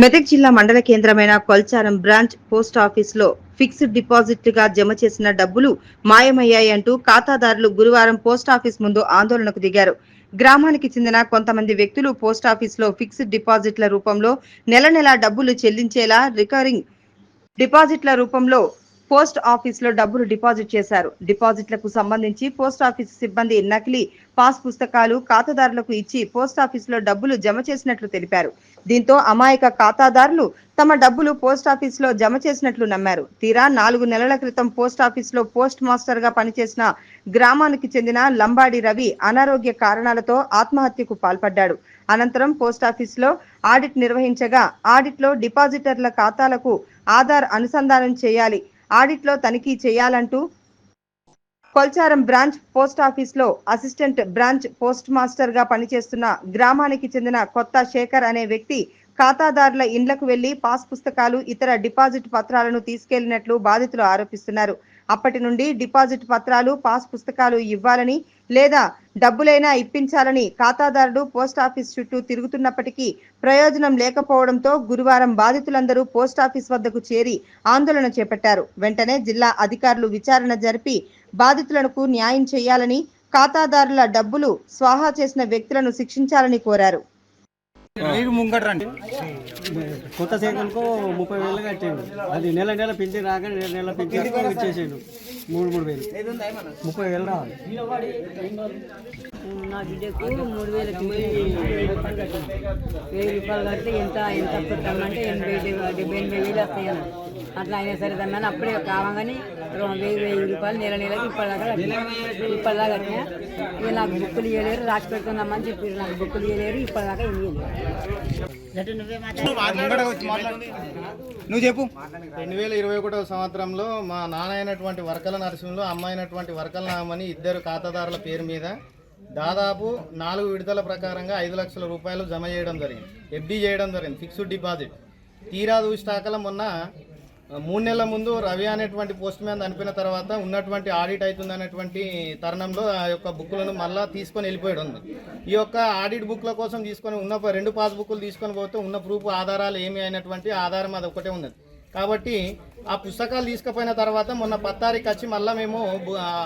మెదక్ జిల్లా మండల కేంద్రమైన కొల్చారం బ్రాంచ్ పోస్ట్ ఆఫీసులో ఫిక్స్డ్ డిపాజిట్లుగా జమ చేసిన డబ్బులు మాయమయ్యాయంటూ ఖాతాదారులు గురువారం పోస్టాఫీస్ ముందు ఆందోళనకు దిగారు. గ్రామానికి చెందిన కొంతమంది వ్యక్తులు పోస్టాఫీసులో ఫిక్స్డ్ డిపాజిట్ల రూపంలో నెల నెలా డబ్బులు చెల్లించేలా రికరింగ్ డిపాజిట్ల రూపంలో పోస్ట్ ఆఫీసులో డబ్బులు డిపాజిట్ చేశారు. డిపాజిట్లకు సంబంధించి పోస్ట్ ఆఫీసు సిబ్బంది నకిలీ పాస్ పుస్తకాలు ఖాతాదారులకు ఇచ్చి పోస్ట్ ఆఫీసులో డబ్బులు జమ చేసినట్లు తెలిపారు. దీంతో అమాయక ఖాతాదారులు తమ డబ్బులు పోస్ట్ ఆఫీసులో జమ చేసినట్లు నమ్మారు. తీరా 4 నెలల క్రితం పోస్ట్ ఆఫీసులో పోస్ట్ మాస్టర్ గా పనిచేసిన గ్రామానికి చెందిన లంబాడి రవి అనారోగ్య కారణాలతో ఆత్మహత్యకు పాల్పడ్డాడు. అనంతరం పోస్టాఫీసులో ఆడిట్ నిర్వహించగా ఆడిట్లో డిపాజిటర్ల ఖాతాలకు ఆధార్ అనుసంధానం చేయాలి, ఆడిట్లో తనిఖీ చేయాలంటూ కొల్చారం బ్రాంచ్ పోస్టాఫీసులో అసిస్టెంట్ బ్రాంచ్ పోస్ట్ మాస్టర్ గా పనిచేస్తున్న గ్రామానికి చెందిన కొత్త శేఖర్ అనే వ్యక్తి ఖాతాదారుల ఇండ్లకు వెళ్లి పాస్ పుస్తకాలు ఇతర డిపాజిట్ పత్రాలను తీసుకెళ్లినట్లు బాధితులు ఆరోపిస్తున్నారు. అప్పటి నుండి డిపాజిట్ పత్రాలు పాస్ పుస్తకాలు ఇవ్వాలని లేదా డబ్బులైనా ఇప్పించాలని ఖాతాదారుడు పోస్టాఫీస్ చుట్టూ తిరుగుతున్నప్పటికీ ప్రయోజనం లేకపోవడంతో గురువారం బాధితులందరూ పోస్టాఫీస్ వద్దకు చేరి ఆందోళన చేపట్టారు. వెంటనే జిల్లా అధికారులు విచారణ జరిపి బాధితులకు న్యాయం చేయాలని, ఖాతాదారుల డబ్బులు స్వాహా చేసిన వ్యక్తులను శిక్షించాలని కోరారు. కొత్త సైకిల్కు 30,000 కట్టాడు. అది నెల నెల పింఛన్ రాక నెల పింఛన్ ఇచ్చేసాడు. 3,000 30,000 రావాలి. నా బిడ్డకు 3,000 రూపాయలు కడితే ఎంత కట్టామంటే 80,000 వస్తాయన్న. అట్లా అయినా సరే తన్నాను అప్పుడే కావాలని 1,000 రూపాయలు నెలకి ఇప్పటిదాకా కట్టినా. ఇక నాకు బుక్కులు ఇవ్వలేరు, రాసి పెడుతున్నామని చెప్పారు. నాకు బుక్కులు ఇవ్వలేరు, ఇప్పటిదాకా నువ్వు చెప్పు. 2021 సంవత్సరంలో మా నాన్న అయినటువంటి వర్కల నరసింహులు, అమ్మ అయినటువంటి వర్కల నామని ఇద్దరు ఖాతాదారుల పేరు మీద దాదాపు 4 విడతల ప్రకారంగా 5 లక్షల రూపాయలు జమ చేయడం జరిగింది. ఎఫ్డీ చేయడం జరిగింది, ఫిక్స్డ్ డిపాజిట్. తీరా చూసినాకల మొన్న 3 నెలల ముందు రవి అనేటువంటి పోస్ట్ మ్యాన్ చనిపోయిన తర్వాత ఉన్నటువంటి ఆడిట్ అవుతుంది అనేటువంటి తరుణంలో ఆ యొక్క బుక్లను మళ్ళీ తీసుకొని వెళ్ళిపోయాడు ఉంది. ఈ యొక్క ఆడిట్ బుక్ల కోసం తీసుకొని ఉన్న 2 పాస్ బుక్లు తీసుకొని పోతే ఉన్న ప్రూఫ్ ఆధారాలు ఏమి అయినటువంటి ఆధారం అది ఒకటే ఉన్నది. కాబట్టి ఆ పుస్తకాలు తీసుకుపోయిన తర్వాత మొన్న 10 తారీఖు వచ్చి మళ్ళీ మేము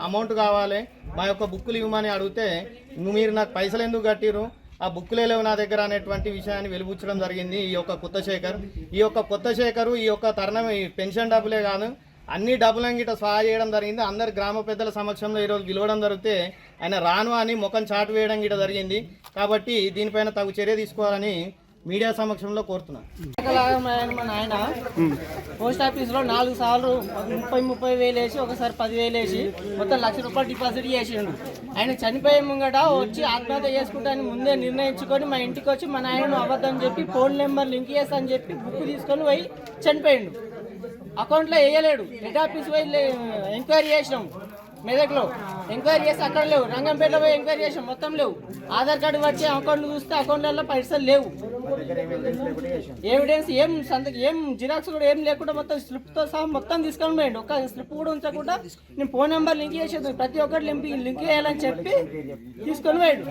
అమౌంట్ కావాలి, మా యొక్క బుక్కులు ఇవ్వమని అడిగితే మీరు నాకు పైసలు ఎందుకు కట్టిరు, ఆ బుక్కులే లేవు నా దగ్గర అనేటువంటి విషయాన్ని వెలుబుచ్చడం జరిగింది. ఈ యొక్క కొత్త శేఖరు ఈ యొక్క తరుణం పెన్షన్ డబ్బులే కాదు అన్ని డబ్బులను గిట్ట సహాయ చేయడం జరిగింది. అందరు గ్రామ పెద్దల సమక్షంలో ఈరోజు పిలవడం జరిగితే ఆయన రాను అని ముఖం చాటు వేయడం గిట్ట జరిగింది. కాబట్టి దీనిపైన తగు చర్య తీసుకోవాలని మీడియా సమక్షంలో కోరుతున్నాను. మా నాయన పోస్ట్ ఆఫీస్లో 4 సార్లు 30,000 వేసి ఒకసారి 10,000 వేసి మొత్తం 1,00,000 రూపాయలు డిపాజిట్ చేసిండు. ఆయన చనిపోయే ముంగట వచ్చి ఆత్మహత్య చేసుకుంటాను ముందే నిర్ణయించుకొని మా ఇంటికి వచ్చి మా నాయనను అబద్ధం చెప్పి ఫోన్ నెంబర్ లింక్ చేస్తా చెప్పి బుక్ తీసుకొని పోయి చనిపోయిండు. అకౌంట్లో వేయలేడు. హెడ్ ఆఫీస్ పోయి ఎంక్వైరీ చేసినాం. మెదక్లో ఎంక్వైరీ చేసి అక్కడ లేవు. రంగంపేటలో పోయి ఎంక్వైరీ చేసాం, మొత్తం లేవు. ఆధార్ కార్డు వచ్చి అకౌంట్లు చూస్తే అకౌంట్లలో పైసలు లేవు. ఎవిడెన్స్ ఏం జిరాక్స్ కూడా ఏం లేకుండా మొత్తం స్లిప్తో సహా మొత్తం తీసుకొని పోయిండు. ఒక స్లిప్ కూడా ఉంచకుండా నేను ఫోన్ నెంబర్ లింక్ చేసేది ప్రతి ఒక్కటి లింక్ చేయాలని చెప్పి తీసుకొని పోయాడు.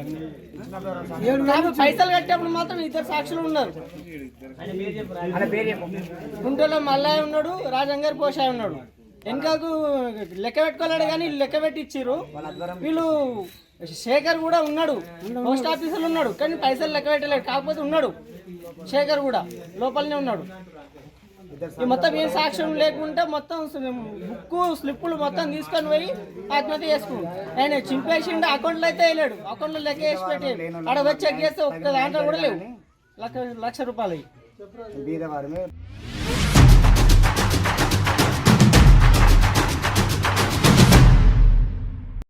పైసలు కట్టేప్పుడు మాత్రం 2 సాక్షులు ఉన్నారు. గుంటూరులో మల్లయ్య ఉన్నాడు, రాజంగారు పోషాయ ఉన్నాడు. వెనకకు లెక్క పెట్టుకోలేడు కానీ లెక్క పెట్టి ఇచ్చిర్రు. వీళ్ళు శేఖర్ కూడా ఉన్నాడు, పోస్ట్ ఆఫీసులో ఉన్నాడు కానీ పైసలు లెక్క పెట్టలేడు. కాకపోతే ఉన్నాడు శేఖర్ కూడా లోపలనే ఉన్నాడు. ఈ మొత్తం ఏం సాక్ష్యం లేకుండా మొత్తం బుక్కు స్లిప్పులు మొత్తం తీసుకొని పోయి ఆత్మహత్య చేసుకున్నాడు. ఆయన చింపేసిండు. అకౌంట్లో అయితే వేయలేడు, అకౌంట్లో లెక్క వేసి పెట్టి ఆడ వచ్చి చెక్ చేస్తే ఒక్క దాంట్లో కూడా లేవు. 1,00,000 రూపాయలు.